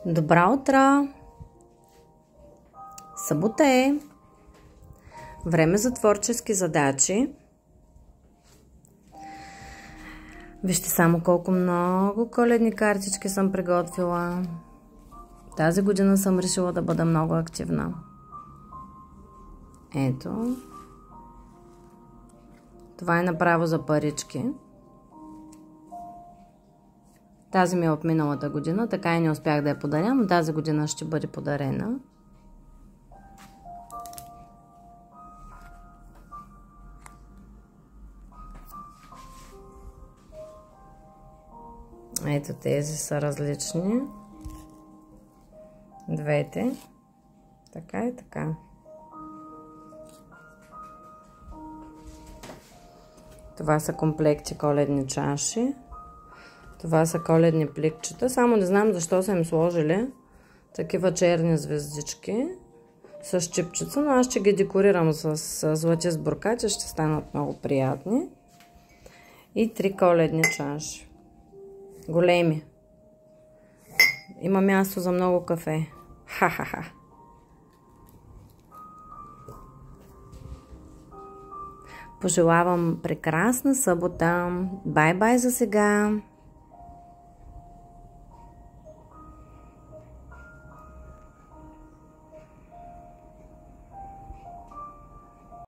Добро утро! Събота е. Време за творчески задачи. Вижте само колко много коледни картички съм приготвила. Тази година съм решила да бъда много активна. Ето. Това е направо за парички. Тази ми е от миналата година, така и не успях да я подаря, но тази година ще бъде подарена. Ето тези са различни. Двете. Така и така. Това са комплекти коледни чаши. Това са коледни пликчета. Само не знам защо са им сложили такива черни звездички с чипчица, но аз ще ги декорирам с злати сбуркачи, ще станат много приятни. И 3 коледни чаши. Големи. Има място за много кафе. Ха-ха-ха. Пожелавам прекрасна събота. Бай-бай за сега.